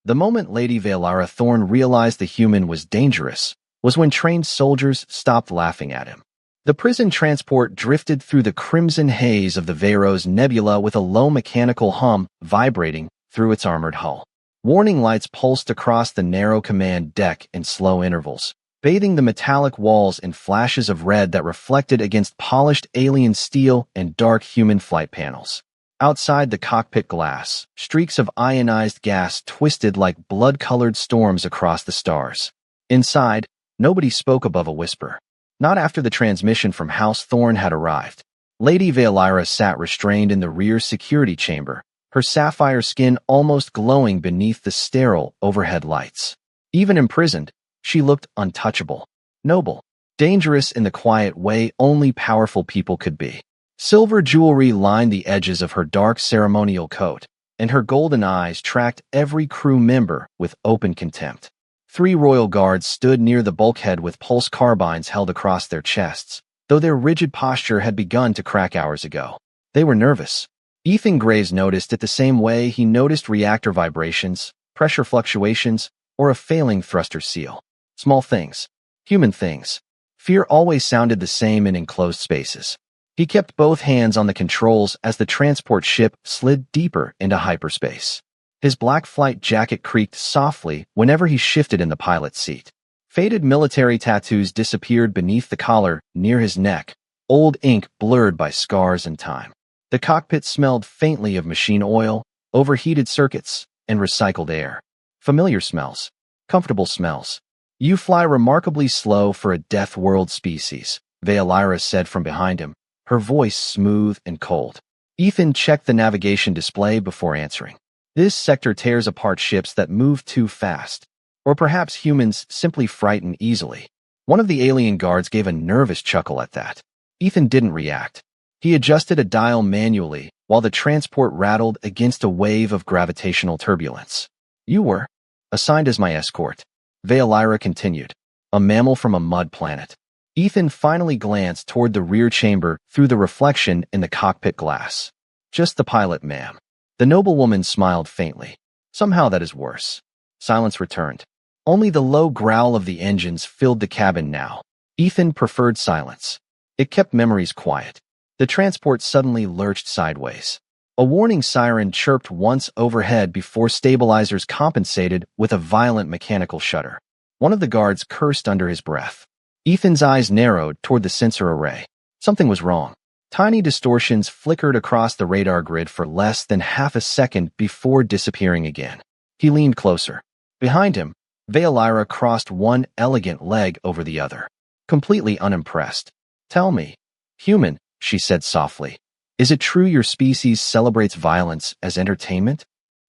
The moment Lady Valara Thorn realized the human was dangerous was when trained soldiers stopped laughing at him. The prison transport drifted through the crimson haze of the Veyros Nebula with a low mechanical hum vibrating through its armored hull. Warning lights pulsed across the narrow command deck in slow intervals, bathing the metallic walls in flashes of red that reflected against polished alien steel and dark human flight panels. Outside the cockpit glass, streaks of ionized gas twisted like blood-colored storms across the stars. Inside, nobody spoke above a whisper. Not after the transmission from House Thorn had arrived. Lady Valara sat restrained in the rear security chamber, her sapphire skin almost glowing beneath the sterile overhead lights. Even imprisoned, she looked untouchable, noble, dangerous in the quiet way only powerful people could be. Silver jewelry lined the edges of her dark ceremonial coat, and her golden eyes tracked every crew member with open contempt. 3 royal guards stood near the bulkhead with pulse carbines held across their chests, though their rigid posture had begun to crack hours ago. They were nervous. Ethan Graves noticed it the same way he noticed reactor vibrations, pressure fluctuations, or a failing thruster seal. Small things. Human things. Fear always sounded the same in enclosed spaces. He kept both hands on the controls as the transport ship slid deeper into hyperspace. His black flight jacket creaked softly whenever he shifted in the pilot's seat. Faded military tattoos disappeared beneath the collar near his neck, old ink blurred by scars and time. The cockpit smelled faintly of machine oil, overheated circuits, and recycled air. Familiar smells. Comfortable smells. "You fly remarkably slow for a Deathworld species," Valara said from behind him, her voice smooth and cold. Ethan checked the navigation display before answering. This sector tears apart ships that move too fast. Or perhaps humans simply frighten easily. One of the alien guards gave a nervous chuckle at that. Ethan didn't react. He adjusted a dial manually while the transport rattled against a wave of gravitational turbulence. "You were assigned as my escort," Valara continued. "A mammal from a mud planet." Ethan finally glanced toward the rear chamber through the reflection in the cockpit glass. "Just the pilot, ma'am." The noblewoman smiled faintly. "Somehow that is worse." Silence returned. Only the low growl of the engines filled the cabin now. Ethan preferred silence. It kept memories quiet. The transport suddenly lurched sideways. A warning siren chirped once overhead before stabilizers compensated with a violent mechanical shudder. One of the guards cursed under his breath. Ethan's eyes narrowed toward the sensor array. Something was wrong. Tiny distortions flickered across the radar grid for less than half a second before disappearing again. He leaned closer. Behind him, Valara crossed one elegant leg over the other, completely unimpressed. "Tell me, human," she said softly, "is it true your species celebrates violence as entertainment?"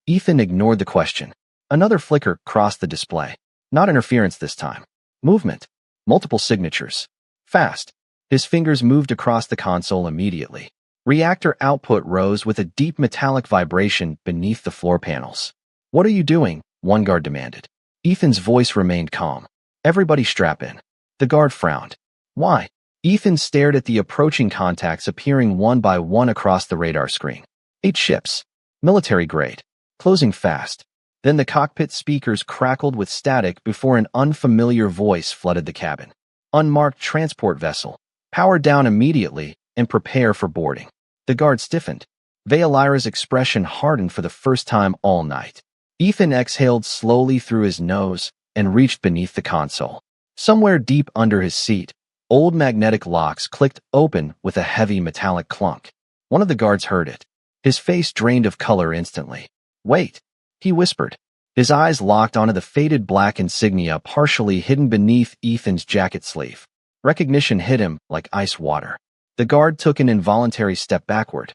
Ethan ignored the question. Another flicker crossed the display. Not interference this time. Movement. Multiple signatures. Fast. His fingers moved across the console immediately. Reactor output rose with a deep metallic vibration beneath the floor panels. "What are you doing?" one guard demanded. Ethan's voice remained calm. "Everybody strap in." The guard frowned. "Why?" Ethan stared at the approaching contacts appearing one by one across the radar screen. 8 ships. Military grade. Closing fast. Then the cockpit speakers crackled with static before an unfamiliar voice flooded the cabin. "Unmarked transport vessel. Power down immediately and prepare for boarding." The guard stiffened. Valara's expression hardened for the first time all night. Ethan exhaled slowly through his nose and reached beneath the console. Somewhere deep under his seat, old magnetic locks clicked open with a heavy metallic clunk. One of the guards heard it. His face drained of color instantly. "Wait," he whispered. His eyes locked onto the faded black insignia partially hidden beneath Ethan's jacket sleeve. Recognition hit him like ice water. The guard took an involuntary step backward.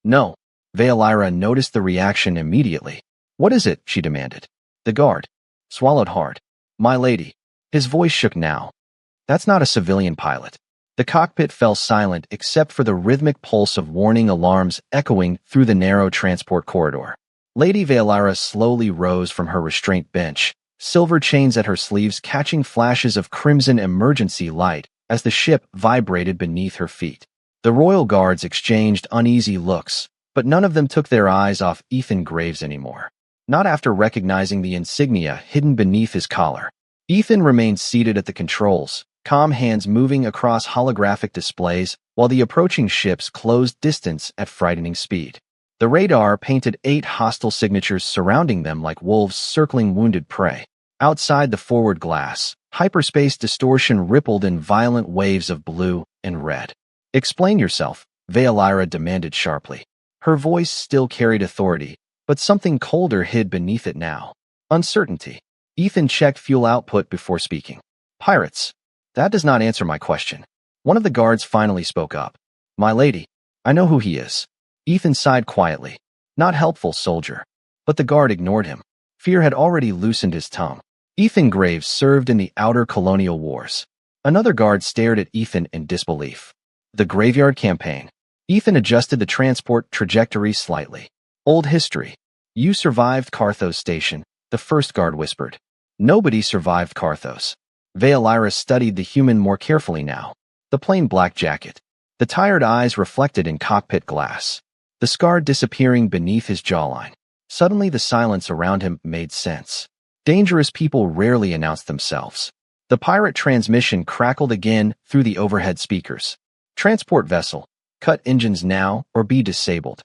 "No." Valara noticed the reaction immediately. "What is it?" she demanded. The guard swallowed hard. "My lady." His voice shook now. "That's not a civilian pilot." The cockpit fell silent except for the rhythmic pulse of warning alarms echoing through the narrow transport corridor. Lady Valara slowly rose from her restraint bench, silver chains at her sleeves catching flashes of crimson emergency light as the ship vibrated beneath her feet. The royal guards exchanged uneasy looks, but none of them took their eyes off Ethan Graves anymore. not after recognizing the insignia hidden beneath his collar. Ethan remained seated at the controls, calm hands moving across holographic displays while the approaching ships closed distance at frightening speed. The radar painted 8 hostile signatures surrounding them like wolves circling wounded prey. Outside the forward glass, hyperspace distortion rippled in violent waves of blue and red. "Explain yourself," Veilira demanded sharply. Her voice still carried authority, but something colder hid beneath it now. Uncertainty. Ethan checked fuel output before speaking. "Pirates. That does not answer my question." One of the guards finally spoke up. "My lady, I know who he is." Ethan sighed quietly. "Not helpful, soldier." But the guard ignored him. Fear had already loosened his tongue. Ethan Graves served in the outer colonial wars. Another guard stared at Ethan in disbelief. "The Graveyard Campaign." Ethan adjusted the transport trajectory slightly. "Old history. You survived Carthos Station," the first guard whispered. "Nobody survived Carthos." Veilira studied the human more carefully now. The plain black jacket. The tired eyes reflected in cockpit glass. The scar disappearing beneath his jawline. Suddenly the silence around him made sense. Dangerous people rarely announced themselves. The pirate transmission crackled again through the overhead speakers. "Transport vessel. Cut engines now or be disabled."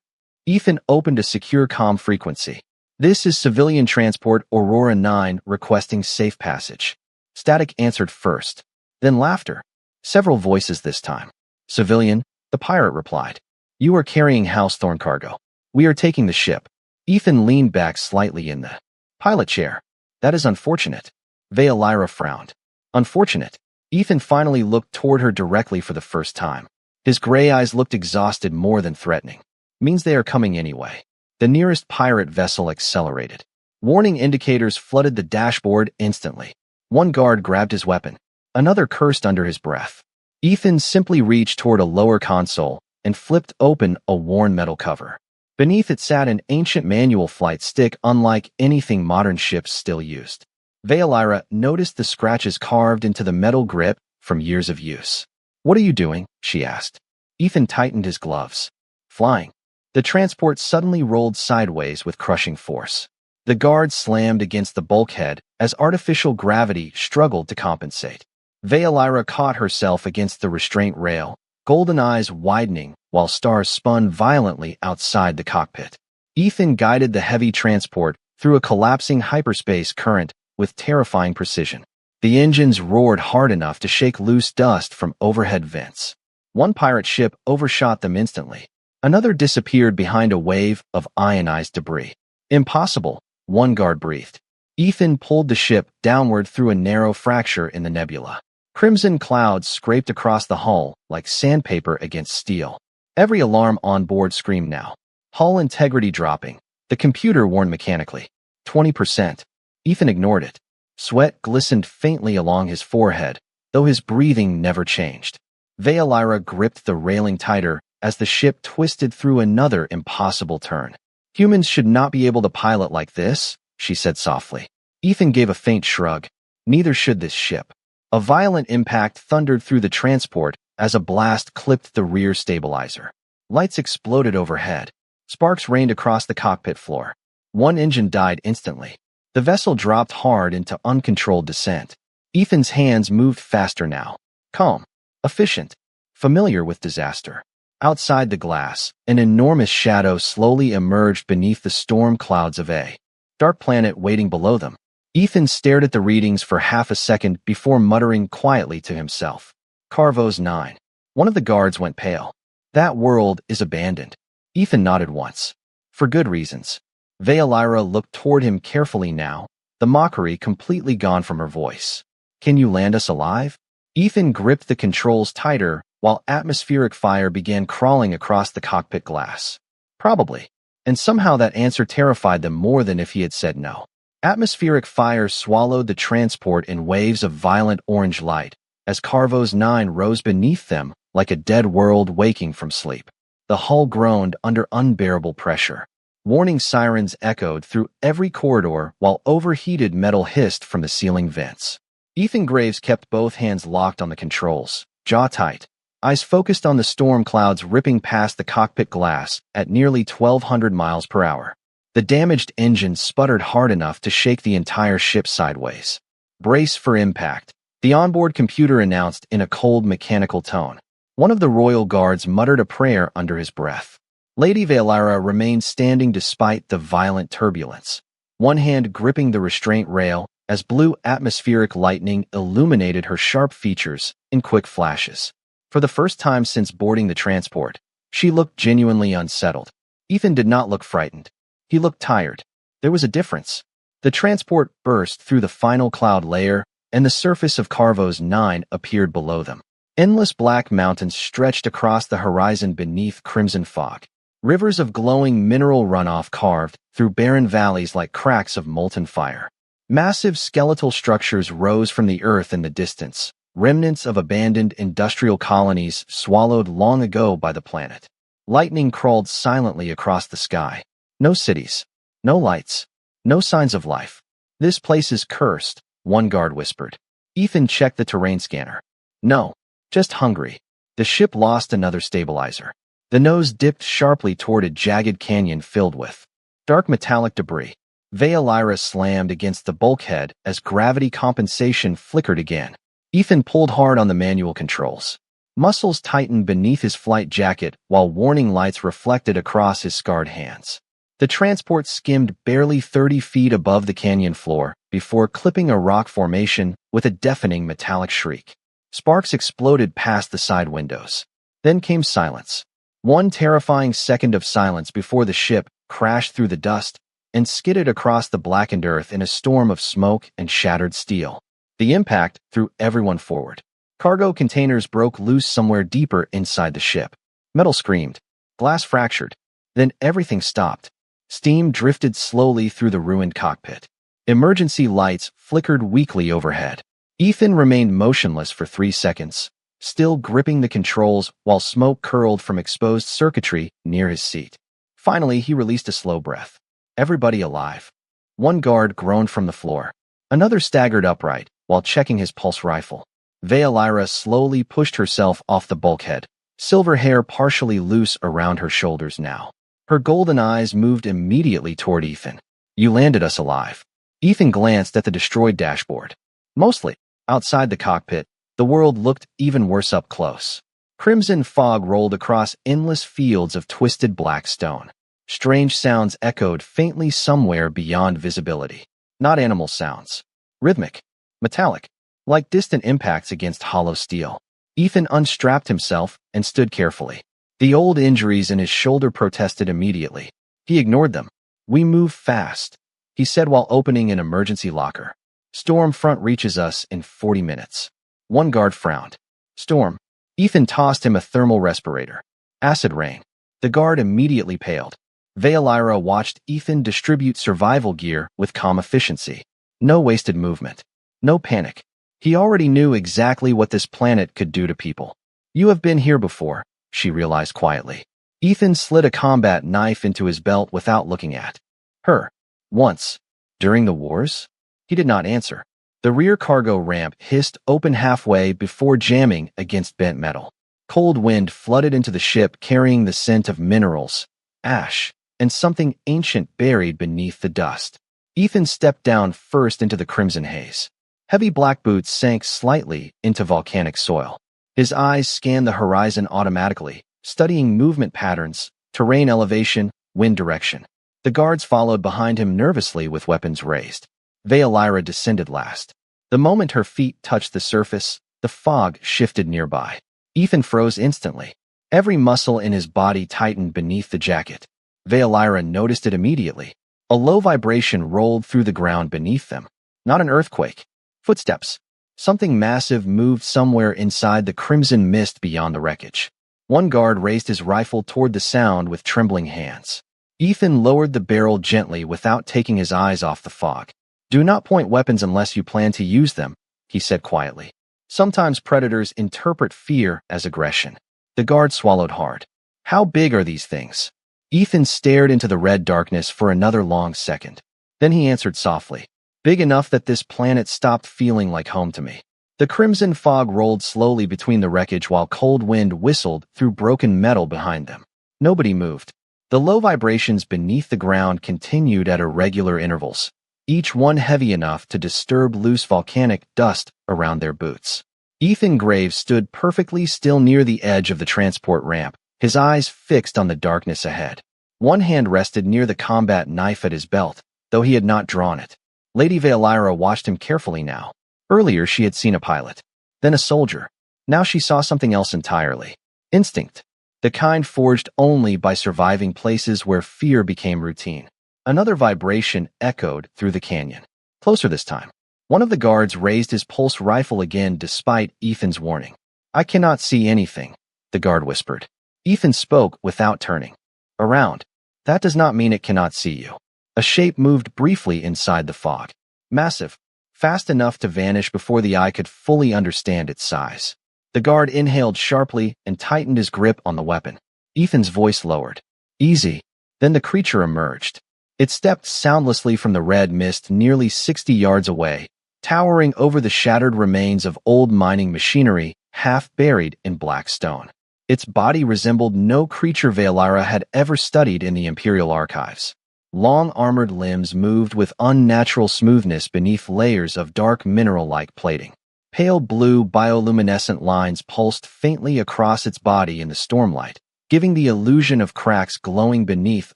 Ethan opened a secure comm frequency. "This is civilian transport Aurora 9 requesting safe passage." Static answered first. Then laughter. Several voices this time. "Civilian," the pirate replied. "You are carrying Housethorn cargo. We are taking the ship." Ethan leaned back slightly in the pilot chair. "That is unfortunate." Veilira frowned. "Unfortunate?" Ethan finally looked toward her directly for the first time. His gray eyes looked exhausted more than threatening. "Means they are coming anyway." The nearest pirate vessel accelerated. Warning indicators flooded the dashboard instantly. One guard grabbed his weapon. Another cursed under his breath. Ethan simply reached toward a lower console and flipped open a worn metal cover. Beneath it sat an ancient manual flight stick unlike anything modern ships still used. Veilira noticed the scratches carved into the metal grip from years of use. "What are you doing?" she asked. Ethan tightened his gloves. "Flying." The transport suddenly rolled sideways with crushing force. The guard slammed against the bulkhead as artificial gravity struggled to compensate. Veilira caught herself against the restraint rail, golden eyes widening while stars spun violently outside the cockpit. Ethan guided the heavy transport through a collapsing hyperspace current with terrifying precision. The engines roared hard enough to shake loose dust from overhead vents. One pirate ship overshot them instantly. Another disappeared behind a wave of ionized debris. "Impossible," one guard breathed. Ethan pulled the ship downward through a narrow fracture in the nebula. Crimson clouds scraped across the hull like sandpaper against steel. Every alarm on board screamed now. Hull integrity dropping. The computer warned mechanically. 20%. Ethan ignored it. Sweat glistened faintly along his forehead, though his breathing never changed. Veilira gripped the railing tighter as the ship twisted through another impossible turn. "Humans should not be able to pilot like this," she said softly. Ethan gave a faint shrug. "Neither should this ship." A violent impact thundered through the transport as a blast clipped the rear stabilizer. Lights exploded overhead. Sparks rained across the cockpit floor. One engine died instantly. The vessel dropped hard into uncontrolled descent. Ethan's hands moved faster now. Calm. Efficient. Familiar with disaster. Outside the glass, an enormous shadow slowly emerged beneath the storm clouds of a dark planet waiting below them. Ethan stared at the readings for half a second before muttering quietly to himself. Carvos 9. One of the guards went pale. "That world is abandoned." Ethan nodded once. "For good reasons." Veilira looked toward him carefully now, the mockery completely gone from her voice. "Can you land us alive?" Ethan gripped the controls tighter while atmospheric fire began crawling across the cockpit glass. "Probably." And somehow that answer terrified them more than if he had said no. Atmospheric fire swallowed the transport in waves of violent orange light, as Carvos 9 rose beneath them like a dead world waking from sleep. The hull groaned under unbearable pressure. Warning sirens echoed through every corridor while overheated metal hissed from the ceiling vents. Ethan Graves kept both hands locked on the controls, jaw tight, eyes focused on the storm clouds ripping past the cockpit glass at nearly 1,200 miles per hour. The damaged engine sputtered hard enough to shake the entire ship sideways. "Brace for impact," the onboard computer announced in a cold mechanical tone. One of the royal guards muttered a prayer under his breath. Lady Valyra remained standing despite the violent turbulence, one hand gripping the restraint rail as blue atmospheric lightning illuminated her sharp features in quick flashes. For the first time since boarding the transport, she looked genuinely unsettled. Ethan did not look frightened. He looked tired. There was a difference. The transport burst through the final cloud layer, and the surface of Carvos 9 appeared below them. Endless black mountains stretched across the horizon beneath crimson fog. Rivers of glowing mineral runoff carved through barren valleys like cracks of molten fire. Massive skeletal structures rose from the earth in the distance, remnants of abandoned industrial colonies swallowed long ago by the planet. Lightning crawled silently across the sky. No cities, no lights, no signs of life. "This place is cursed," one guard whispered. Ethan checked the terrain scanner. "No, just hungry." The ship lost another stabilizer. The nose dipped sharply toward a jagged canyon filled with dark metallic debris. Valyra slammed against the bulkhead as gravity compensation flickered again. Ethan pulled hard on the manual controls. Muscles tightened beneath his flight jacket while warning lights reflected across his scarred hands. The transport skimmed barely 30 feet above the canyon floor before clipping a rock formation with a deafening metallic shriek. Sparks exploded past the side windows. Then came silence. One terrifying second of silence before the ship crashed through the dust and skidded across the blackened earth in a storm of smoke and shattered steel. The impact threw everyone forward. Cargo containers broke loose somewhere deeper inside the ship. Metal screamed. Glass fractured. Then everything stopped. Steam drifted slowly through the ruined cockpit. Emergency lights flickered weakly overhead. Ethan remained motionless for 3 seconds, still gripping the controls while smoke curled from exposed circuitry near his seat. Finally, he released a slow breath. "Everybody alive." One guard groaned from the floor. Another staggered upright while checking his pulse rifle. Valyra slowly pushed herself off the bulkhead, silver hair partially loose around her shoulders now. Her golden eyes moved immediately toward Ethan. "You landed us alive." Ethan glanced at the destroyed dashboard. Mostly. Outside the cockpit, the world looked even worse up close. Crimson fog rolled across endless fields of twisted black stone. Strange sounds echoed faintly somewhere beyond visibility. Not animal sounds. Rhythmic. Metallic. Like distant impacts against hollow steel. Ethan unstrapped himself and stood carefully. The old injuries in his shoulder protested immediately. He ignored them. "We move fast," he said while opening an emergency locker. "Storm front reaches us in 40 minutes. One guard frowned. "Storm." Ethan tossed him a thermal respirator. "Acid rain." The guard immediately paled. Valyra watched Ethan distribute survival gear with calm efficiency. No wasted movement. No panic. He already knew exactly what this planet could do to people. "You have been here before," she realized quietly. Ethan slid a combat knife into his belt without looking at her. "Once. During the wars?" He did not answer. The rear cargo ramp hissed open halfway before jamming against bent metal. Cold wind flooded into the ship carrying the scent of minerals, ash, and something ancient buried beneath the dust. Ethan stepped down first into the crimson haze. Heavy black boots sank slightly into volcanic soil. His eyes scanned the horizon automatically, studying movement patterns, terrain elevation, wind direction. The guards followed behind him nervously with weapons raised. Valyra descended last. The moment her feet touched the surface, the fog shifted nearby. Ethan froze instantly. Every muscle in his body tightened beneath the jacket. Valyra noticed it immediately. A low vibration rolled through the ground beneath them. Not an earthquake. Footsteps. Something massive moved somewhere inside the crimson mist beyond the wreckage. One guard raised his rifle toward the sound with trembling hands. Ethan lowered the barrel gently without taking his eyes off the fog. "Do not point weapons unless you plan to use them," he said quietly. Sometimes predators interpret fear as aggression. The guard swallowed hard. "How big are these things?" Ethan stared into the red darkness for another long second. Then he answered softly. "Big enough that this planet stopped feeling like home to me." The crimson fog rolled slowly between the wreckage while cold wind whistled through broken metal behind them. Nobody moved. The low vibrations beneath the ground continued at irregular intervals, each one heavy enough to disturb loose volcanic dust around their boots. Ethan Graves stood perfectly still near the edge of the transport ramp, his eyes fixed on the darkness ahead. One hand rested near the combat knife at his belt, though he had not drawn it. Lady Valyra watched him carefully now. Earlier she had seen a pilot, then a soldier. Now she saw something else entirely. Instinct. The kind forged only by surviving places where fear became routine. Another vibration echoed through the canyon. Closer this time. One of the guards raised his pulse rifle again despite Ethan's warning. "I cannot see anything," the guard whispered. Ethan spoke without turning around. "That does not mean it cannot see you." A shape moved briefly inside the fog. Massive, fast enough to vanish before the eye could fully understand its size. The guard inhaled sharply and tightened his grip on the weapon. Ethan's voice lowered. "Easy." Then the creature emerged. It stepped soundlessly from the red mist nearly 60 yards away, towering over the shattered remains of old mining machinery, half buried in black stone. Its body resembled no creature Valyra had ever studied in the Imperial archives. Long armored limbs moved with unnatural smoothness beneath layers of dark mineral-like plating. Pale blue bioluminescent lines pulsed faintly across its body in the stormlight, giving the illusion of cracks glowing beneath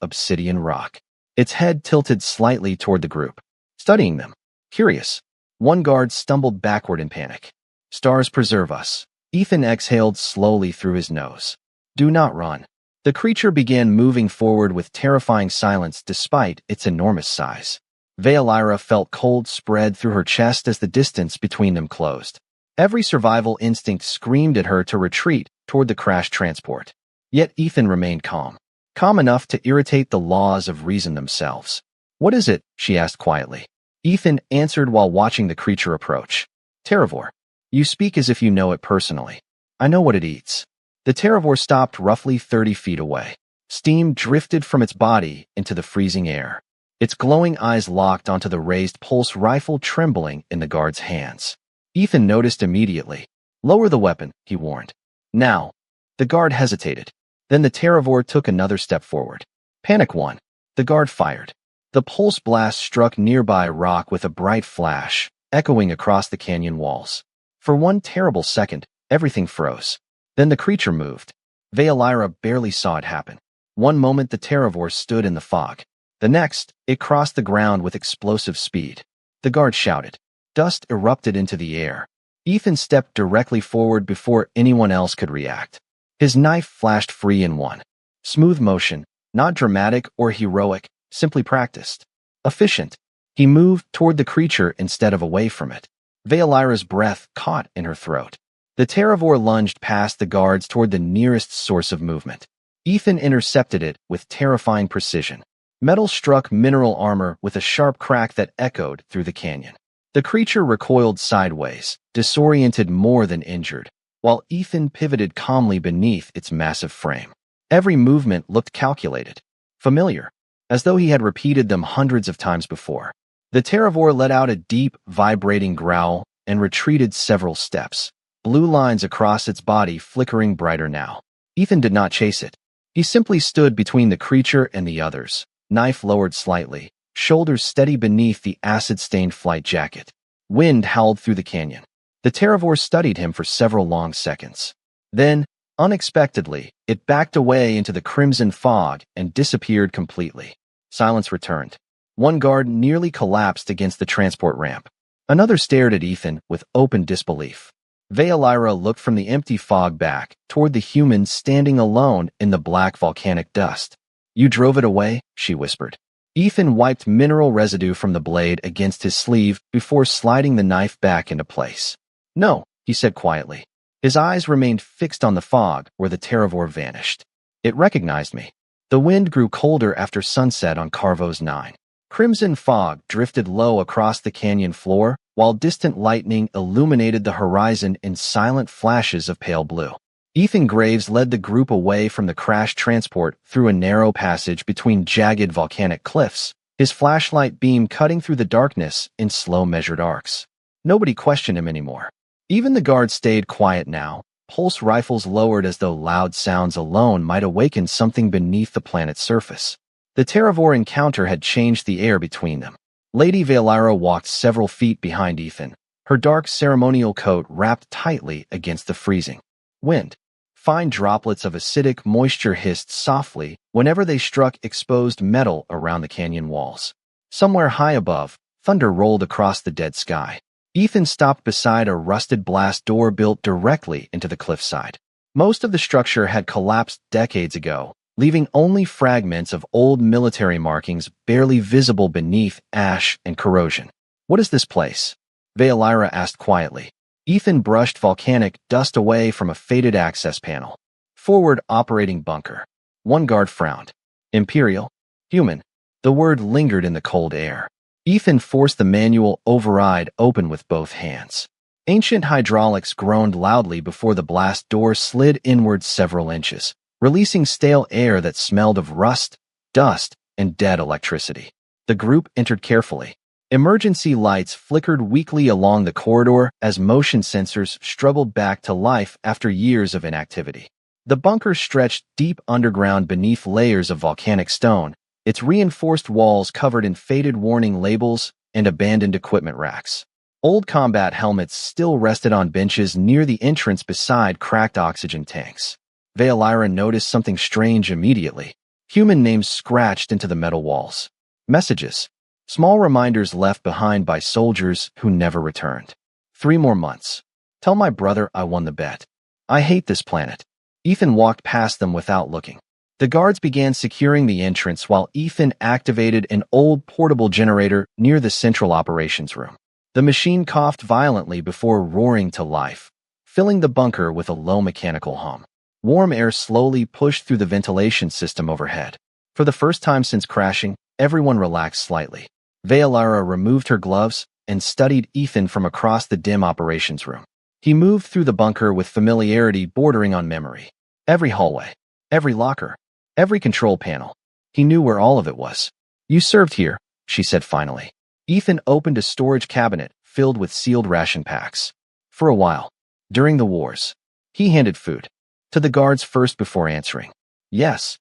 obsidian rock. Its head tilted slightly toward the group, studying them. Curious. One guard stumbled backward in panic. "Stars preserve us." Ethan exhaled slowly through his nose. "Do not run." The creature began moving forward with terrifying silence despite its enormous size. Valyra felt cold spread through her chest as the distance between them closed. Every survival instinct screamed at her to retreat toward the crashed transport. Yet Ethan remained calm. Calm enough to irritate the laws of reason themselves. "What is it?" she asked quietly. Ethan answered while watching the creature approach. "Terravore. You speak as if you know it personally. I know what it eats." The Terravore stopped roughly 30 feet away. Steam drifted from its body into the freezing air. Its glowing eyes locked onto the raised pulse rifle trembling in the guard's hands. Ethan noticed immediately. "Lower the weapon," he warned. "Now." The guard hesitated. Then the Terravore took another step forward. Panic 1. The guard fired. The pulse blast struck nearby rock with a bright flash, echoing across the canyon walls. For one terrible second, everything froze. Then the creature moved. Valyra barely saw it happen. One moment the Terravore stood in the fog. The next, it crossed the ground with explosive speed. The guard shouted. Dust erupted into the air. Ethan stepped directly forward before anyone else could react. His knife flashed free in one smooth motion, not dramatic or heroic, simply practiced. Efficient. He moved toward the creature instead of away from it. Valyra's breath caught in her throat. The Terravore lunged past the guards toward the nearest source of movement. Ethan intercepted it with terrifying precision. Metal struck mineral armor with a sharp crack that echoed through the canyon. The creature recoiled sideways, disoriented more than injured, while Ethan pivoted calmly beneath its massive frame. Every movement looked calculated, familiar, as though he had repeated them hundreds of times before. The Terravore let out a deep, vibrating growl and retreated several steps, blue lines across its body flickering brighter now. Ethan did not chase it. He simply stood between the creature and the others, knife lowered slightly, shoulders steady beneath the acid-stained flight jacket. Wind howled through the canyon. The Terravore studied him for several long seconds. Then, unexpectedly, it backed away into the crimson fog and disappeared completely. Silence returned. One guard nearly collapsed against the transport ramp. Another stared at Ethan with open disbelief. Valyra looked from the empty fog back toward the human standing alone in the black volcanic dust. "You drove it away?" she whispered. Ethan wiped mineral residue from the blade against his sleeve before sliding the knife back into place. "No," he said quietly. His eyes remained fixed on the fog where the Terravore vanished. "It recognized me." The wind grew colder after sunset on Carvos 9. Crimson fog drifted low across the canyon floor, while distant lightning illuminated the horizon in silent flashes of pale blue. Ethan Graves led the group away from the crashed transport through a narrow passage between jagged volcanic cliffs, his flashlight beam cutting through the darkness in slow measured arcs. Nobody questioned him anymore. Even the guard stayed quiet now, pulse rifles lowered as though loud sounds alone might awaken something beneath the planet's surface. The Terravore encounter had changed the air between them. Lady Valyra walked several feet behind Ethan, her dark ceremonial coat wrapped tightly against the freezing wind. Fine droplets of acidic moisture hissed softly whenever they struck exposed metal around the canyon walls. Somewhere high above, thunder rolled across the dead sky. Ethan stopped beside a rusted blast door built directly into the cliffside. Most of the structure had collapsed decades ago, leaving only fragments of old military markings barely visible beneath ash and corrosion. "What is this place?" Valyra asked quietly. Ethan brushed volcanic dust away from a faded access panel. "Forward operating bunker." One guard frowned. "Imperial? Human?" The word lingered in the cold air. Ethan forced the manual override open with both hands. Ancient hydraulics groaned loudly before the blast door slid inward several inches, releasing stale air that smelled of rust, dust, and dead electricity. The group entered carefully. Emergency lights flickered weakly along the corridor as motion sensors struggled back to life after years of inactivity. The bunker stretched deep underground beneath layers of volcanic stone, its reinforced walls covered in faded warning labels and abandoned equipment racks. Old combat helmets still rested on benches near the entrance beside cracked oxygen tanks. Valyra noticed something strange immediately. Human names scratched into the metal walls. Messages. Small reminders left behind by soldiers who never returned. 3 more months. Tell my brother I won the bet. I hate this planet. Ethan walked past them without looking. The guards began securing the entrance while Ethan activated an old portable generator near the central operations room. The machine coughed violently before roaring to life, filling the bunker with a low mechanical hum. Warm air slowly pushed through the ventilation system overhead. For the first time since crashing, everyone relaxed slightly. Valyra removed her gloves and studied Ethan from across the dim operations room. He moved through the bunker with familiarity bordering on memory. Every hallway, every locker, every control panel. He knew where all of it was. "You served here," she said finally. Ethan opened a storage cabinet filled with sealed ration packs. "For a while. During the wars." He handed food to the guards first before answering. "Yes."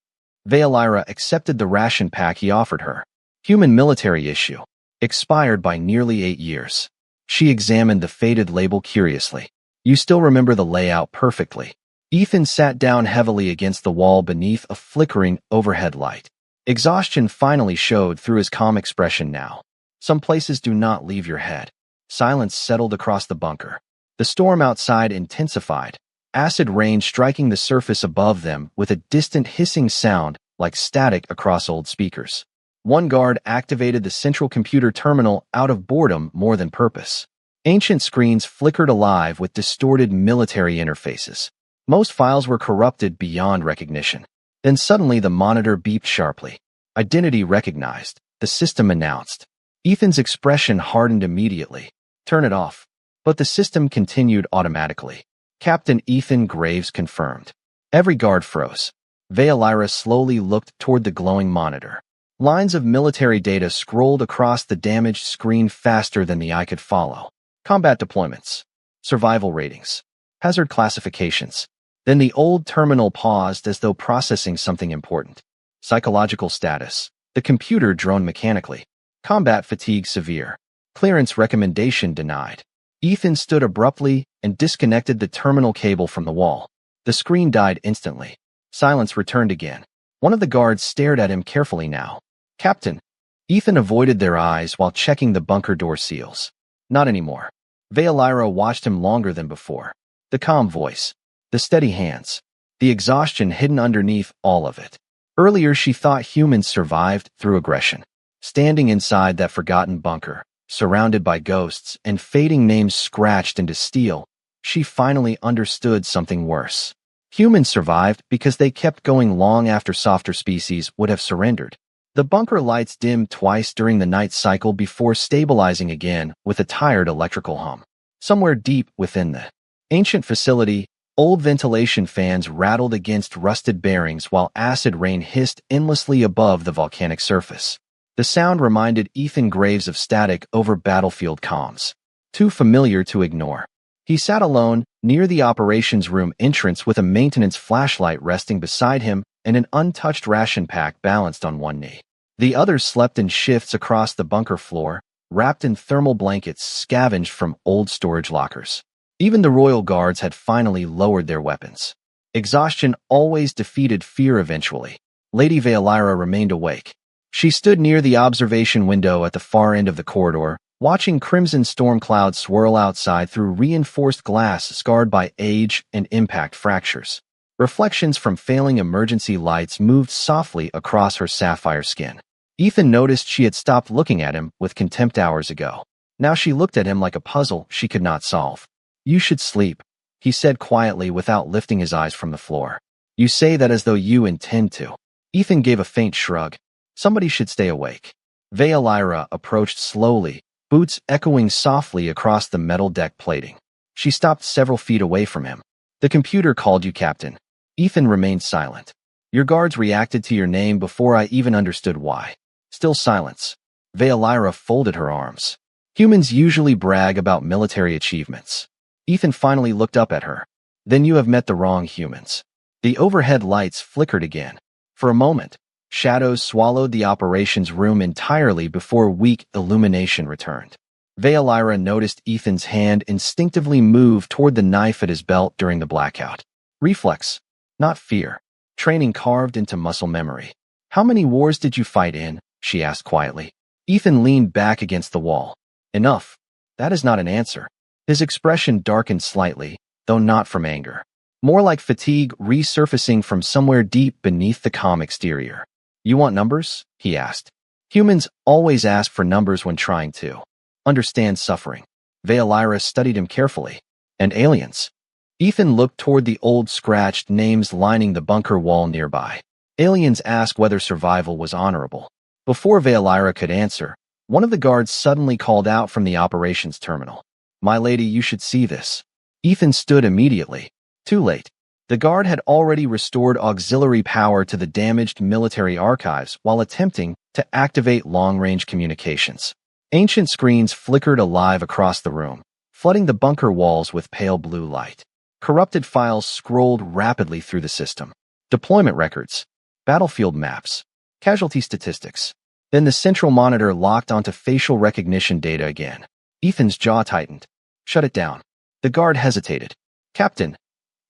Valyra accepted the ration pack he offered her. Human military issue. Expired by nearly 8 years. She examined the faded label curiously. "You still remember the layout perfectly." Ethan sat down heavily against the wall beneath a flickering overhead light. Exhaustion finally showed through his calm expression now. "Some places do not leave your head." Silence settled across the bunker. The storm outside intensified, acid rain striking the surface above them with a distant hissing sound like static across old speakers. One guard activated the central computer terminal out of boredom more than purpose. Ancient screens flickered alive with distorted military interfaces. Most files were corrupted beyond recognition. Then suddenly the monitor beeped sharply. "Identity recognized," the system announced. Ethan's expression hardened immediately. "Turn it off." But the system continued automatically. "Captain Ethan Graves confirmed." Every guard froze. Valyra slowly looked toward the glowing monitor. Lines of military data scrolled across the damaged screen faster than the eye could follow. Combat deployments. Survival ratings. Hazard classifications. Then the old terminal paused as though processing something important. Psychological status. The computer droned mechanically. Combat fatigue severe. Clearance recommendation denied. Ethan stood abruptly and disconnected the terminal cable from the wall. The screen died instantly. Silence returned again. One of the guards stared at him carefully now. "Captain." Ethan avoided their eyes while checking the bunker door seals. "Not anymore." Valyra watched him longer than before. The calm voice. The steady hands. The exhaustion hidden underneath all of it. Earlier she thought humans survived through aggression. Standing inside that forgotten bunker, surrounded by ghosts and fading names scratched into steel, she finally understood something worse. Humans survived because they kept going long after softer species would have surrendered. The bunker lights dimmed twice during the night cycle before stabilizing again with a tired electrical hum. Somewhere deep within the ancient facility, old ventilation fans rattled against rusted bearings while acid rain hissed endlessly above the volcanic surface. The sound reminded Ethan Graves of static over battlefield comms. Too familiar to ignore. He sat alone, near the operations room entrance with a maintenance flashlight resting beside him and an untouched ration pack balanced on one knee. The others slept in shifts across the bunker floor, wrapped in thermal blankets scavenged from old storage lockers. Even the royal guards had finally lowered their weapons. Exhaustion always defeated fear eventually. Lady Valyra remained awake. She stood near the observation window at the far end of the corridor, watching crimson storm clouds swirl outside through reinforced glass scarred by age and impact fractures. Reflections from failing emergency lights moved softly across her sapphire skin. Ethan noticed she had stopped looking at him with contempt hours ago. Now she looked at him like a puzzle she could not solve. "You should sleep," he said quietly without lifting his eyes from the floor. "You say that as though you intend to." Ethan gave a faint shrug. "Somebody should stay awake." Valyra approached slowly, boots echoing softly across the metal deck plating. She stopped several feet away from him. "The computer called you, Captain." Ethan remained silent. "Your guards reacted to your name before I even understood why." Still silence. Valyra folded her arms. "Humans usually brag about military achievements." Ethan finally looked up at her. "Then you have met the wrong humans." The overhead lights flickered again. For a moment, shadows swallowed the operations room entirely before weak illumination returned. Valyra noticed Ethan's hand instinctively move toward the knife at his belt during the blackout. Reflex, not fear. Training carved into muscle memory. "How many wars did you fight in?" she asked quietly. Ethan leaned back against the wall. "Enough." That is not an answer. His expression darkened slightly, though not from anger. More like fatigue resurfacing from somewhere deep beneath the calm exterior. "You want numbers?" he asked. Humans always ask for numbers when trying to understand suffering. Valyra studied him carefully. "And aliens?" Ethan looked toward the old scratched names lining the bunker wall nearby. "Aliens ask whether survival was honorable." Before Valyra could answer, one of the guards suddenly called out from the operations terminal. "My lady, you should see this." Ethan stood immediately. Too late. The guard had already restored auxiliary power to the damaged military archives while attempting to activate long-range communications. Ancient screens flickered alive across the room, flooding the bunker walls with pale blue light. Corrupted files scrolled rapidly through the system. Deployment records, battlefield maps, casualty statistics. Then the central monitor locked onto facial recognition data again. Ethan's jaw tightened. "Shut it down." The guard hesitated. "Captain."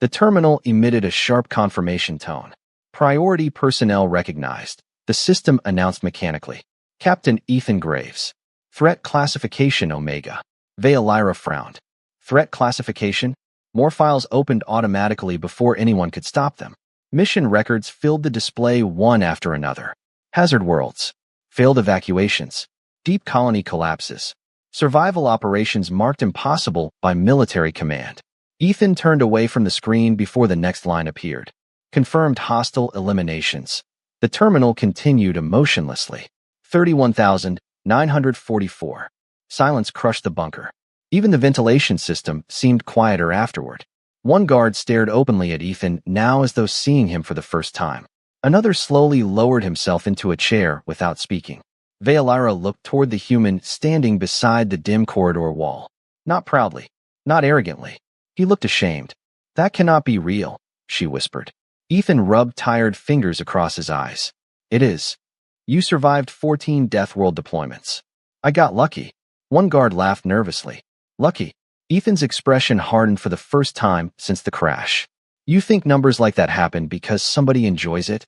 The terminal emitted a sharp confirmation tone. "Priority personnel recognized," the system announced mechanically. "Captain Ethan Graves. Threat classification Omega." Valyra frowned. Threat classification? More files opened automatically before anyone could stop them. Mission records filled the display one after another. Hazard worlds. Failed evacuations. Deep colony collapses. Survival operations marked impossible by military command. Ethan turned away from the screen before the next line appeared. Confirmed hostile eliminations. The terminal continued emotionlessly. 31,944. Silence crushed the bunker. Even the ventilation system seemed quieter afterward. One guard stared openly at Ethan, now as though seeing him for the first time. Another slowly lowered himself into a chair without speaking. Valyra looked toward the human standing beside the dim corridor wall. Not proudly, not arrogantly. He looked ashamed. "That cannot be real," she whispered. Ethan rubbed tired fingers across his eyes. "It is. You survived 14 Deathworld deployments." "I got lucky." One guard laughed nervously. "Lucky?" Ethan's expression hardened for the first time since the crash. "You think numbers like that happen because somebody enjoys it?"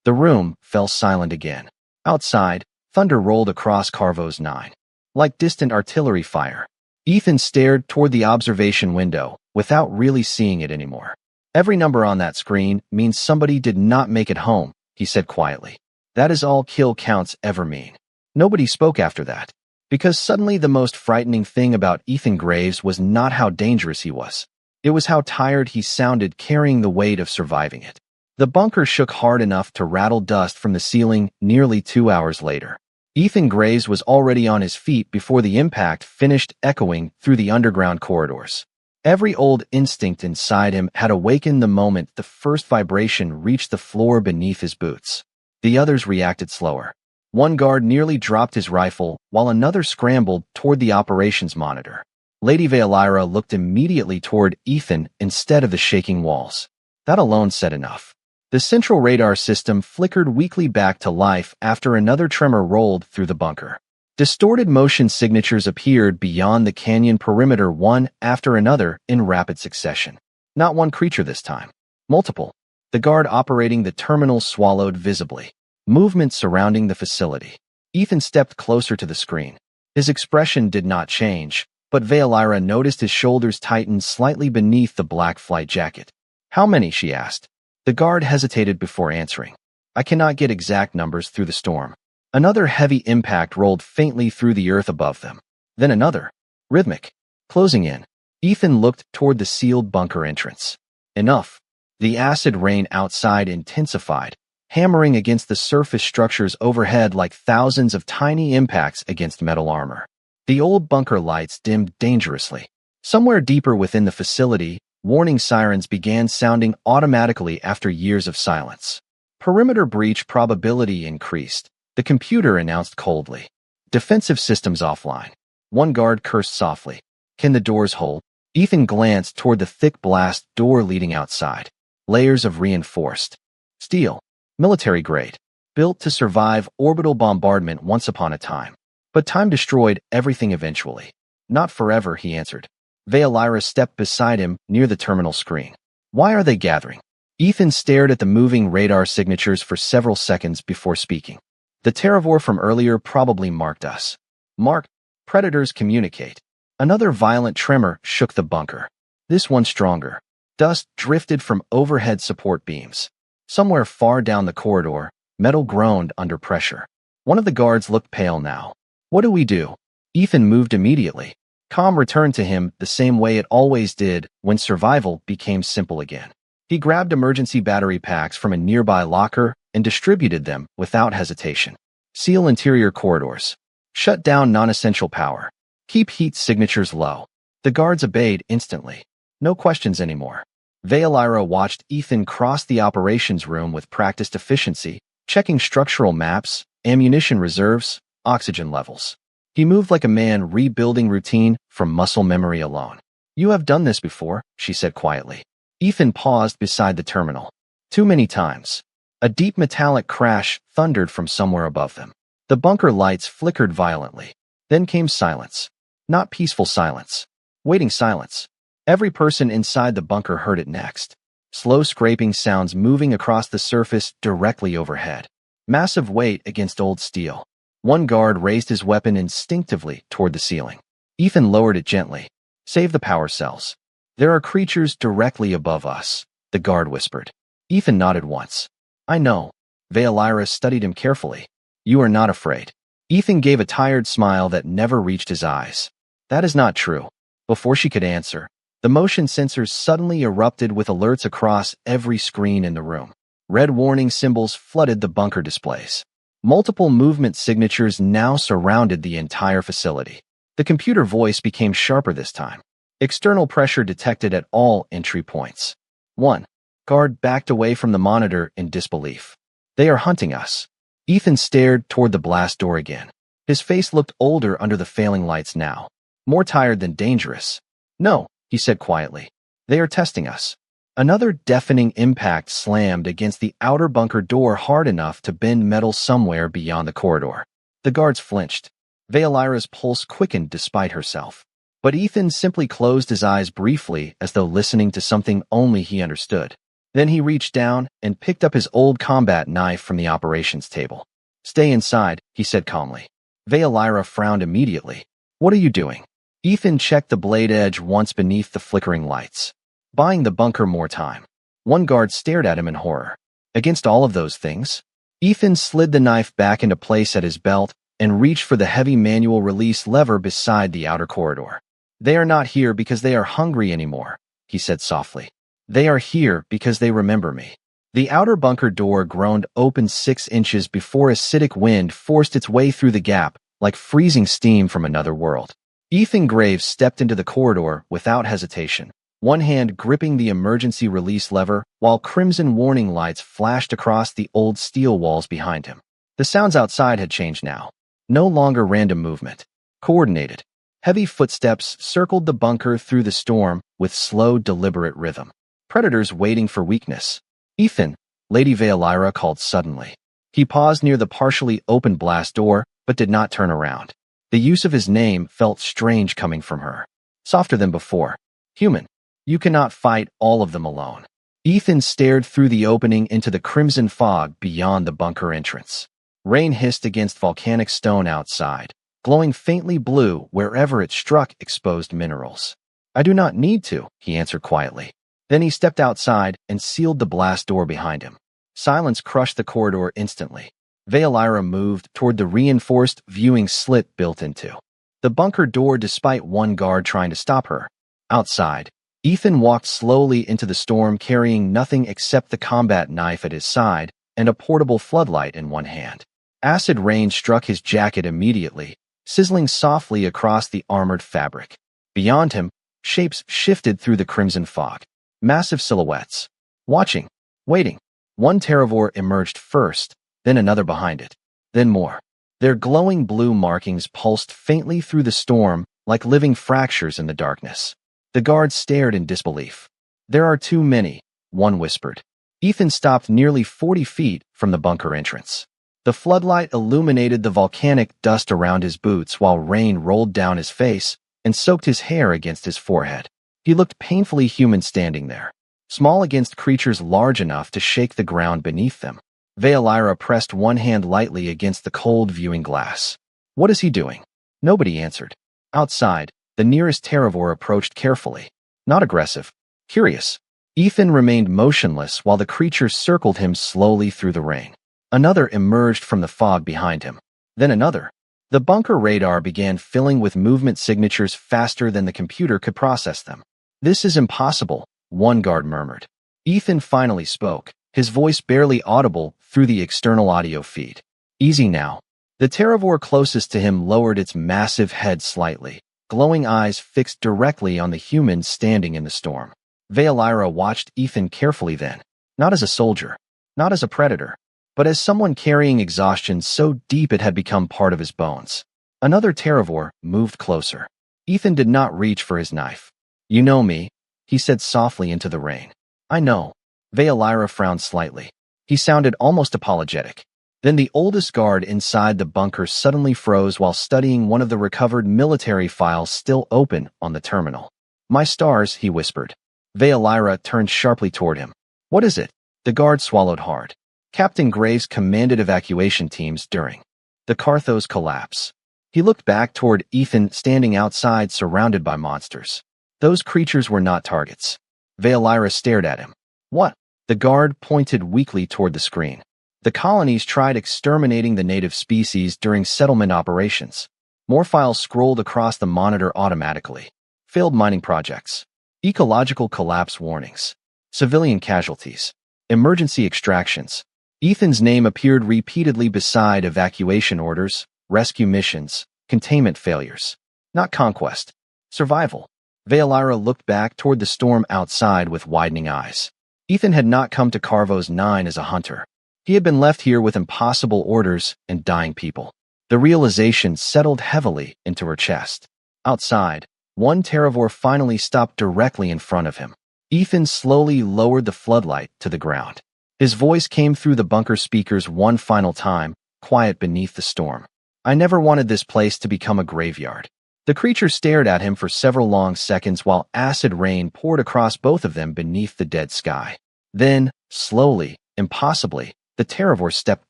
The room fell silent again. Outside, thunder rolled across Carvos 9. Like distant artillery fire. Ethan stared toward the observation window without really seeing it anymore. "Every number on that screen means somebody did not make it home," he said quietly. "That is all kill counts ever mean." Nobody spoke after that. Because suddenly the most frightening thing about Ethan Graves was not how dangerous he was. It was how tired he sounded carrying the weight of surviving it. The bunker shook hard enough to rattle dust from the ceiling nearly 2 hours later. Ethan Graves was already on his feet before the impact finished echoing through the underground corridors. Every old instinct inside him had awakened the moment the first vibration reached the floor beneath his boots. The others reacted slower. One guard nearly dropped his rifle while another scrambled toward the operations monitor. Lady Valyra looked immediately toward Ethan instead of the shaking walls. That alone said enough. The central radar system flickered weakly back to life after another tremor rolled through the bunker. Distorted motion signatures appeared beyond the canyon perimeter one after another in rapid succession. Not one creature this time. Multiple. The guard operating the terminal swallowed visibly. Movement surrounding the facility. Ethan stepped closer to the screen. His expression did not change, but Valyra noticed his shoulders tighten slightly beneath the black flight jacket. How many? She asked. The guard hesitated before answering. I cannot get exact numbers through the storm. Another heavy impact rolled faintly through the earth above them. Then another. Rhythmic. Closing in. Ethan looked toward the sealed bunker entrance. Enough. The acid rain outside intensified, hammering against the surface structures overhead like thousands of tiny impacts against metal armor. The old bunker lights dimmed dangerously. Somewhere deeper within the facility, warning sirens began sounding automatically after years of silence. Perimeter breach probability increased. The computer announced coldly. Defensive systems offline. One guard cursed softly. Can the doors hold? Ethan glanced toward the thick blast door leading outside. Layers of reinforced steel. Military grade. Built to survive orbital bombardment once upon a time. But time destroyed everything eventually. Not forever, he answered. Valyra stepped beside him near the terminal screen. Why are they gathering? Ethan stared at the moving radar signatures for several seconds before speaking. The terrivore from earlier probably marked us. Marked. Predators communicate. Another violent tremor shook the bunker. This one stronger. Dust drifted from overhead support beams. Somewhere far down the corridor, metal groaned under pressure. One of the guards looked pale now. What do we do? Ethan moved immediately. Calm returned to him the same way it always did when survival became simple again. He grabbed emergency battery packs from a nearby locker and distributed them without hesitation. Seal interior corridors. Shut down non-essential power. Keep heat signatures low. The guards obeyed instantly. No questions anymore. Valyra watched Ethan cross the operations room with practiced efficiency, checking structural maps, ammunition reserves, oxygen levels. He moved like a man rebuilding routine from muscle memory alone. You have done this before, she said quietly. Ethan paused beside the terminal. Too many times. A deep metallic crash thundered from somewhere above them. The bunker lights flickered violently. Then came silence. Not peaceful silence. Waiting silence. Every person inside the bunker heard it next. Slow scraping sounds moving across the surface directly overhead. Massive weight against old steel. One guard raised his weapon instinctively toward the ceiling. Ethan lowered it gently. Save the power cells. There are creatures directly above us, the guard whispered. Ethan nodded once. I know. Valyra studied him carefully. You are not afraid. Ethan gave a tired smile that never reached his eyes. That is not true. Before she could answer, the motion sensors suddenly erupted with alerts across every screen in the room. Red warning symbols flooded the bunker displays. Multiple movement signatures now surrounded the entire facility. The computer voice became sharper this time. External pressure detected at all entry points. 1. Guard backed away from the monitor in disbelief. They are hunting us. Ethan stared toward the blast door again. His face looked older under the failing lights now. More tired than dangerous. No, he said quietly. They are testing us. Another deafening impact slammed against the outer bunker door hard enough to bend metal somewhere beyond the corridor. The guards flinched. Valyra's pulse quickened despite herself. But Ethan simply closed his eyes briefly as though listening to something only he understood. Then he reached down and picked up his old combat knife from the operations table. Stay inside, he said calmly. Valyra frowned immediately. What are you doing? Ethan checked the blade edge once beneath the flickering lights. Buying the bunker more time. One guard stared at him in horror. Against all of those things? Ethan slid the knife back into place at his belt and reached for the heavy manual release lever beside the outer corridor. They are not here because they are hungry anymore, he said softly. They are here because they remember me. The outer bunker door groaned open 6 inches before acidic wind forced its way through the gap like freezing steam from another world. Ethan Graves stepped into the corridor without hesitation, one hand gripping the emergency release lever while crimson warning lights flashed across the old steel walls behind him. The sounds outside had changed now. No longer random movement. Coordinated. Heavy footsteps circled the bunker through the storm with slow, deliberate rhythm. Predators waiting for weakness. Ethan, Lady Veilira called suddenly. He paused near the partially open blast door, but did not turn around. The use of his name felt strange coming from her. Softer than before. Human, you cannot fight all of them alone. Ethan stared through the opening into the crimson fog beyond the bunker entrance. Rain hissed against volcanic stone outside, glowing faintly blue wherever it struck exposed minerals. I do not need to, he answered quietly. Then he stepped outside and sealed the blast door behind him. Silence crushed the corridor instantly. Veilira moved toward the reinforced viewing slit built into the bunker door despite one guard trying to stop her. Outside, Ethan walked slowly into the storm carrying nothing except the combat knife at his side and a portable floodlight in one hand. Acid rain struck his jacket immediately, sizzling softly across the armored fabric. Beyond him, shapes shifted through the crimson fog. Massive silhouettes. Watching. Waiting. One Terravore emerged first, then another behind it. Then more. Their glowing blue markings pulsed faintly through the storm like living fractures in the darkness. The guards stared in disbelief. There are too many, one whispered. Ethan stopped nearly 40 feet from the bunker entrance. The floodlight illuminated the volcanic dust around his boots while rain rolled down his face and soaked his hair against his forehead. He looked painfully human standing there, small against creatures large enough to shake the ground beneath them. Veilira pressed one hand lightly against the cold viewing glass. What is he doing? Nobody answered. Outside, the nearest Terravore approached carefully. Not aggressive. Curious. Ethan remained motionless while the creature circled him slowly through the rain. Another emerged from the fog behind him. Then another. The bunker radar began filling with movement signatures faster than the computer could process them. This is impossible, one guard murmured. Ethan finally spoke, his voice barely audible through the external audio feed. Easy now. The Terravore closest to him lowered its massive head slightly, glowing eyes fixed directly on the human standing in the storm. Veilira watched Ethan carefully then, not as a soldier, not as a predator, but as someone carrying exhaustion so deep it had become part of his bones. Another Terravore moved closer. Ethan did not reach for his knife. You know me, he said softly into the rain. I know. Veilira frowned slightly. He sounded almost apologetic. Then the oldest guard inside the bunker suddenly froze while studying one of the recovered military files still open on the terminal. My stars, he whispered. Veilira turned sharply toward him. What is it? The guard swallowed hard. Captain Graves commanded evacuation teams during the Carthos collapse. He looked back toward Ethan standing outside surrounded by monsters. Those creatures were not targets. Veilira stared at him. What? The guard pointed weakly toward the screen. The colonies tried exterminating the native species during settlement operations. More files scrolled across the monitor automatically. Failed mining projects. Ecological collapse warnings. Civilian casualties. Emergency extractions. Ethan's name appeared repeatedly beside evacuation orders, rescue missions, containment failures. Not conquest. Survival. Veilira looked back toward the storm outside with widening eyes. Ethan had not come to Carvos 9 as a hunter. He had been left here with impossible orders and dying people. The realization settled heavily into her chest. Outside, one Terravore finally stopped directly in front of him. Ethan slowly lowered the floodlight to the ground. His voice came through the bunker speakers one final time, quiet beneath the storm. I never wanted this place to become a graveyard. The creature stared at him for several long seconds while acid rain poured across both of them beneath the dead sky. Then, slowly, impossibly, the Terravore stepped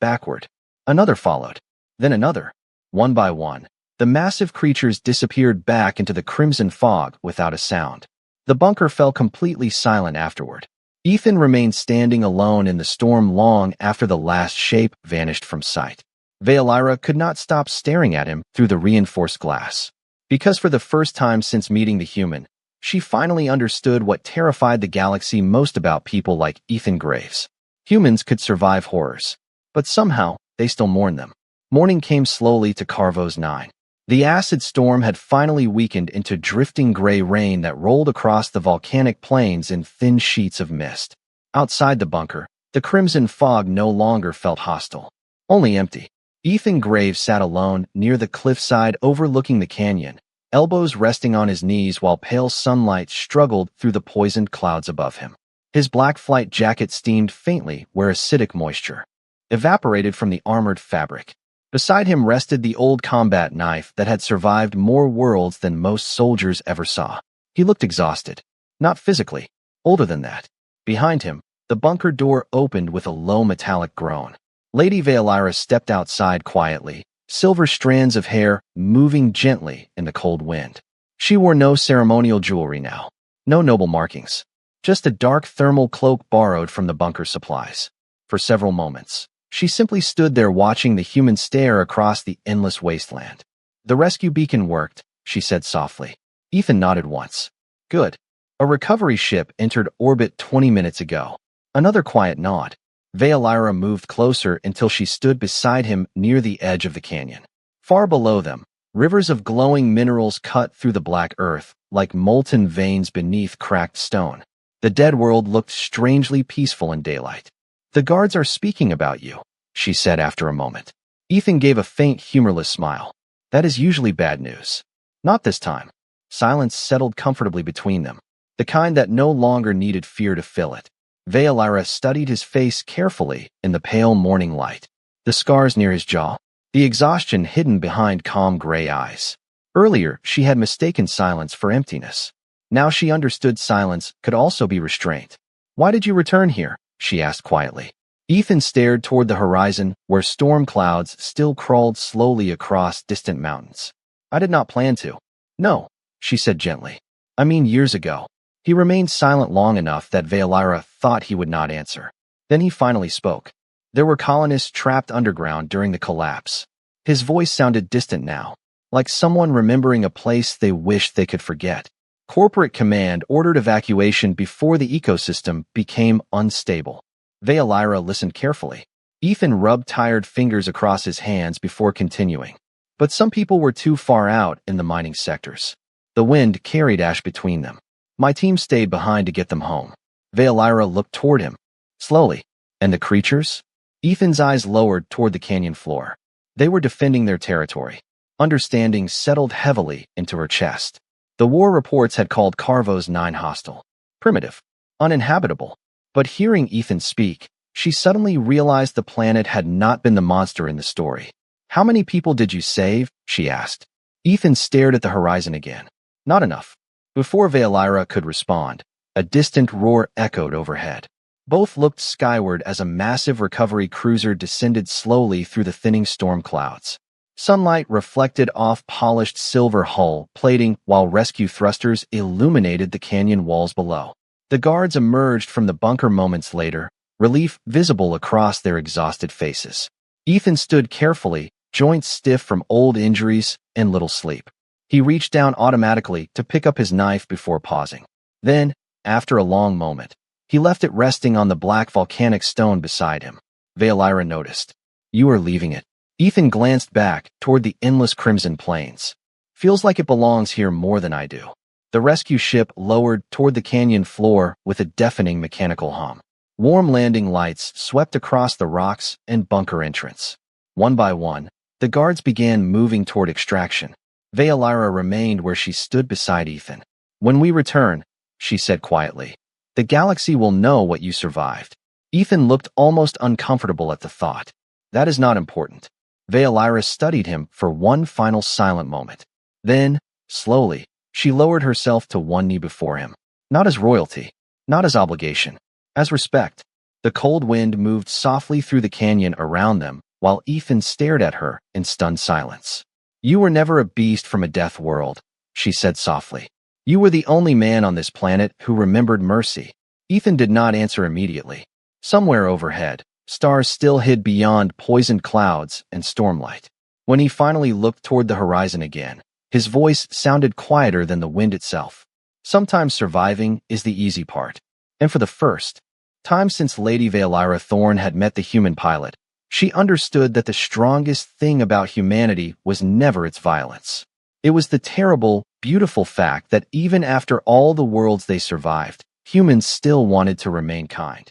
backward. Another followed. Then another. One by one, the massive creatures disappeared back into the crimson fog without a sound. The bunker fell completely silent afterward. Ethan remained standing alone in the storm long after the last shape vanished from sight. Veilira could not stop staring at him through the reinforced glass. Because for the first time since meeting the human, she finally understood what terrified the galaxy most about people like Ethan Graves. Humans could survive horrors, but somehow they still mourned them. Morning came slowly to Carvos 9. The acid storm had finally weakened into drifting gray rain that rolled across the volcanic plains in thin sheets of mist. Outside the bunker, the crimson fog no longer felt hostile, only empty. Ethan Graves sat alone near the cliffside overlooking the canyon, elbows resting on his knees while pale sunlight struggled through the poisoned clouds above him. His black flight jacket steamed faintly where acidic moisture evaporated from the armored fabric. Beside him rested the old combat knife that had survived more worlds than most soldiers ever saw. He looked exhausted. Not physically. Older than that. Behind him, the bunker door opened with a low metallic groan. Lady Veolyra stepped outside quietly, silver strands of hair moving gently in the cold wind. She wore no ceremonial jewelry now. No noble markings. Just a dark thermal cloak borrowed from the bunker supplies. For several moments, she simply stood there watching the human stare across the endless wasteland. The rescue beacon worked, she said softly. Ethan nodded once. Good. A recovery ship entered orbit 20 minutes ago. Another quiet nod. Veolyra moved closer until she stood beside him near the edge of the canyon. Far below them, rivers of glowing minerals cut through the black earth like molten veins beneath cracked stone. The dead world looked strangely peaceful in daylight. The guards are speaking about you, she said after a moment. Ethan gave a faint, humorless smile. That is usually bad news. Not this time. Silence settled comfortably between them, the kind that no longer needed fear to fill it. Veolyra studied his face carefully in the pale morning light. The scars near his jaw, the exhaustion hidden behind calm gray eyes. Earlier, she had mistaken silence for emptiness. Now she understood silence could also be restraint. Why did you return here? She asked quietly. Ethan stared toward the horizon where storm clouds still crawled slowly across distant mountains. I did not plan to. No, she said gently. I mean years ago. He remained silent long enough that Veolyra thought he would not answer. Then he finally spoke. There were colonists trapped underground during the collapse. His voice sounded distant now, like someone remembering a place they wished they could forget. Corporate command ordered evacuation before the ecosystem became unstable. Veolyra listened carefully. Ethan rubbed tired fingers across his hands before continuing. But some people were too far out in the mining sectors. The wind carried ash between them. My team stayed behind to get them home. Veolyra looked toward him. Slowly. And the creatures? Ethan's eyes lowered toward the canyon floor. They were defending their territory. Understanding settled heavily into her chest. The war reports had called Carvo's 9 hostile. Primitive. Uninhabitable. But hearing Ethan speak, she suddenly realized the planet had not been the monster in the story. How many people did you save? She asked. Ethan stared at the horizon again. Not enough. Before Veolyra could respond, a distant roar echoed overhead. Both looked skyward as a massive recovery cruiser descended slowly through the thinning storm clouds. Sunlight reflected off polished silver hull plating while rescue thrusters illuminated the canyon walls below. The guards emerged from the bunker moments later, relief visible across their exhausted faces. Ethan stood carefully, joints stiff from old injuries and little sleep. He reached down automatically to pick up his knife before pausing. Then, after a long moment, he left it resting on the black volcanic stone beside him. Veolyra noticed. You are leaving it. Ethan glanced back toward the endless crimson plains. Feels like it belongs here more than I do. The rescue ship lowered toward the canyon floor with a deafening mechanical hum. Warm landing lights swept across the rocks and bunker entrance. One by one, the guards began moving toward extraction. Veolyra remained where she stood beside Ethan. When we return, she said quietly, the galaxy will know what you survived. Ethan looked almost uncomfortable at the thought. That is not important. Veolyra studied him for one final silent moment. Then, slowly, she lowered herself to one knee before him. Not as royalty, not as obligation, as respect. The cold wind moved softly through the canyon around them, while Ethan stared at her in stunned silence. You were never a beast from a death world, she said softly. You were the only man on this planet who remembered mercy. Ethan did not answer immediately. Somewhere overhead, stars still hid beyond poisoned clouds and stormlight. When he finally looked toward the horizon again, his voice sounded quieter than the wind itself. Sometimes surviving is the easy part. And for the first time since Lady Veolyra Thorn had met the human pilot, she understood that the strongest thing about humanity was never its violence. It was the terrible, beautiful fact that even after all the worlds they survived, humans still wanted to remain kind.